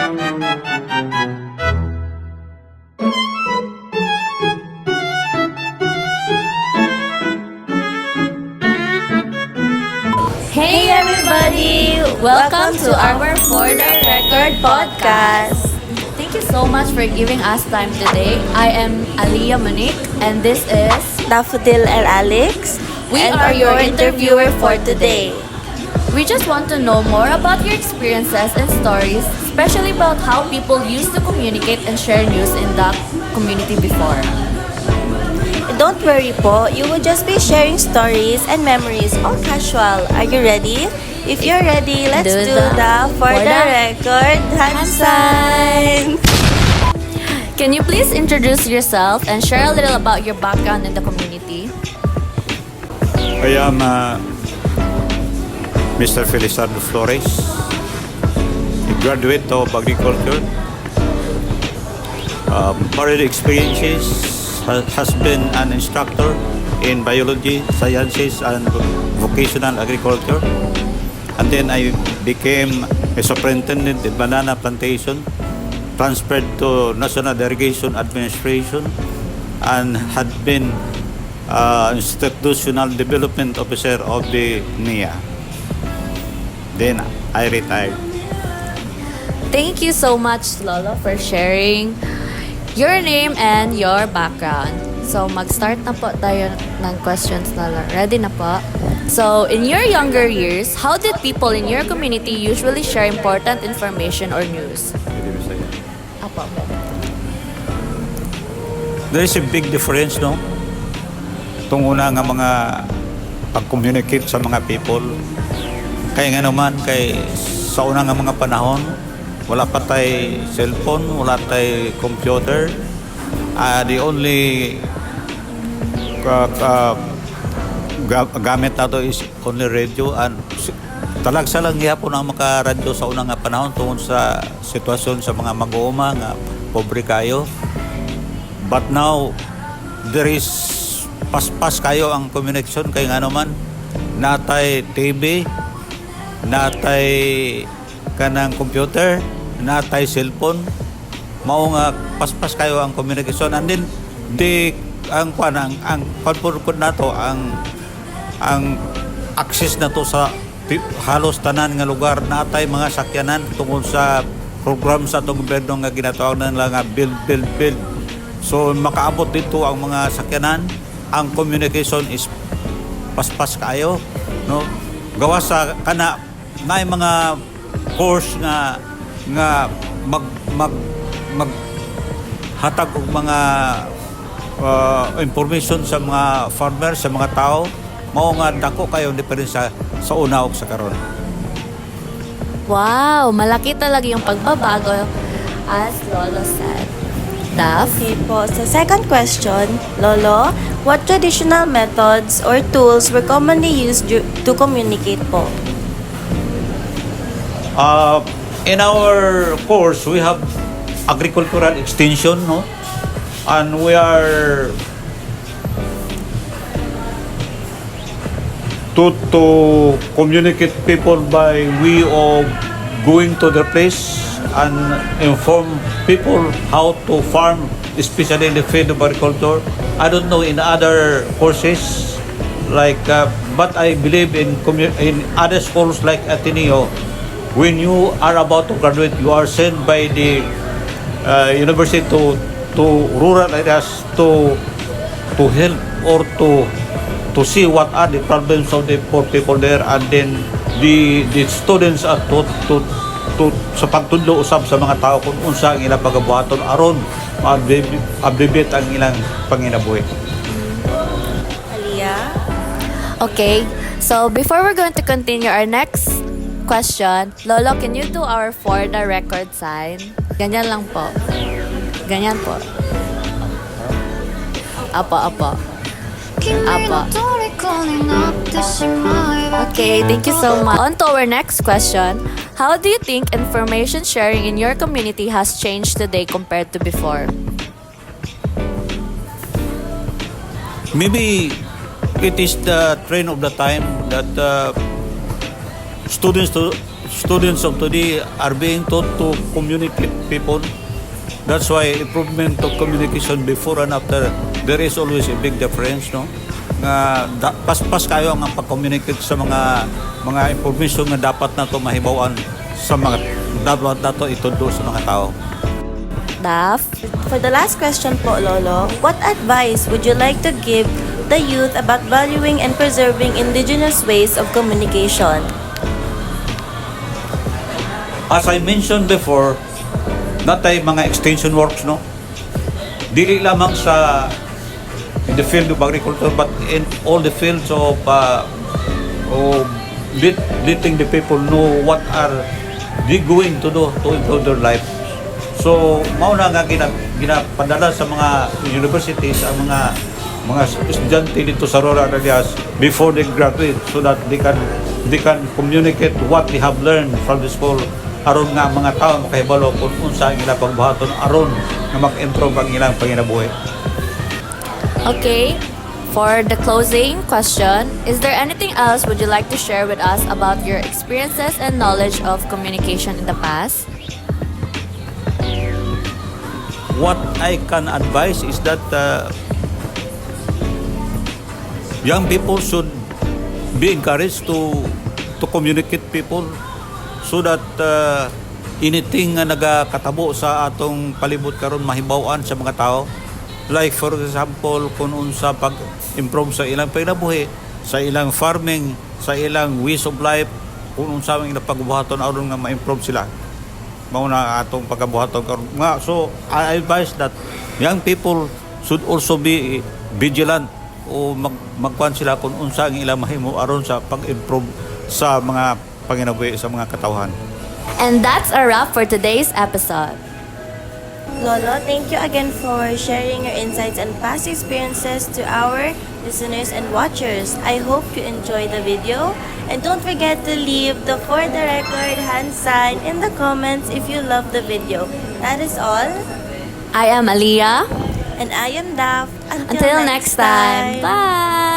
Hey everybody! Welcome to our For the Record podcast. Thank you so much for giving us time today. I am Aliyah Monique and this is Daffodil and Alex. We and are your interviewer for today. We just want to know more about your experiences and stories, especially about how people used to communicate and share news in the community before. Don't worry po, you will just be sharing stories and memories, all casual. Are you ready? If you're ready, let's do the For the Record hand sign. Can you please introduce yourself and share a little about your background in the community? I am Mr. Felizardo Flores, a graduate of agriculture. Prior experiences has been an instructor in biology, sciences, and vocational agriculture. And then I became a superintendent in banana plantation, transferred to National Irrigation Administration, and had been institutional development officer of the NIA. Then I retired. Thank you so much, Lolo, for sharing your name and your background. So, mag-start na po tayo ng questions, Lolo. Ready na po? So, in your younger years, how did people in your community usually share important information or news? Apo. There is a big difference, no? Itong una nga mga pag-communicate sa mga people. Kaya nga naman, sa una nga mga panahon, wala pa tayo cellphone, wala tayo computer. The only gamit na to is only radio, and talagsa lang yapon ang makaradyo sa unang nga panahon tungkol sa sitwasyon sa mga mag-uuma nga pobre kayo. But now there is paspas kayo ang communication, kay nga naman natay TV, natay kanang computer, natay cellphone, mao nga paspas kayo ang communication. And then ang pagpurpod nato ang access na to sa halos tanan nga lugar, natay mga sakyanan tungkol sa program sa itong gobyerno nga ginatawag na nga build. So makaabot dito ang mga sakyanan, ang communication is paspas kayo, no? Gawa sa kana may mga course nga mag hatag og mga information sa mga farmers, sa mga tao, mao nga dako kayo diferensya sa una ug sa karon. Wow! Malaki talaga yung pagbabago, as Lolo said. Daf? Okay po, sa second question, Lolo, what traditional methods or tools were commonly used to communicate po? In our course, we have agricultural extension, no? And we are to communicate people by way of going to their place and inform people how to farm, especially in the field of agriculture. I don't know in other courses, like, but I believe in other schools like Ateneo, when you are about to graduate, you are sent by the university to rural areas to help or to see what are the problems of the poor people there, and then the students are to sa pagtudlo usab sa mga tao kung unsa ang ilang pagabuhaton aron ma-abbreviate ang ilang panginabuhi. Aliyah? Okay, so before we're going to continue our next question, Lolo, can you do our For the Record sign? Ganyan lang po. Ganyan po. Apo. Okay, thank you so much. On to our next question. How do you think information sharing in your community has changed today compared to before? Maybe it is the trend of the time that students students of today are being taught to communicate people. That's why improvement of communication before and after, there is always a big difference, no? Paspas kayo ang pag-communicate sa mga information nga dapat na to mahibawan sa mga dapat na to itudo sa mga tao. Daf? For the last question po, Lolo, what advice would you like to give the youth about valuing and preserving indigenous ways of communication? As I mentioned before, natay mga extension works, no? Dili lamang sa in the field of agriculture, but in all the fields of letting the people know what are they going to do to improve their life. So, mauna nga ginapadala sa mga universities ang mga estudyante dito sa rural areas before they graduate, so that they can communicate what they have learned from the school, aron nga mga tao makahibalo kung unsa ang ilang pagbuhaton aron nga mag-improve ang ilang panginabuhi. Okay, for the closing question, is there anything else would you like to share with us about your experiences and knowledge of communication in the past? What I can advise is that young people should be encouraged to communicate people, so that anything nga nagakatabo sa atong palibot karon mahibaw-an sa mga tao. Like for example, kung unsa pag-improve sa ilang pagnabuhi, sa ilang farming, sa ilang ways of life, kung unsa ang ilang pagbuhaton aron nga ma-improve sila. Mao na atong pagkabuhaton karon. So I advise that young people should also be vigilant o magkuan sila kung unsa ang ilang mahimo aron sa pag-improve sa mga panginabuhi sa mga katawhan. And that's a wrap for today's episode. Lolo, thank you again for sharing your insights and past experiences to our listeners and watchers. I hope you enjoyed the video, and don't forget to leave the for the record hand sign in the comments if you love the video. That is all. I am Aliyah. And I am Daf. Until next time. Bye!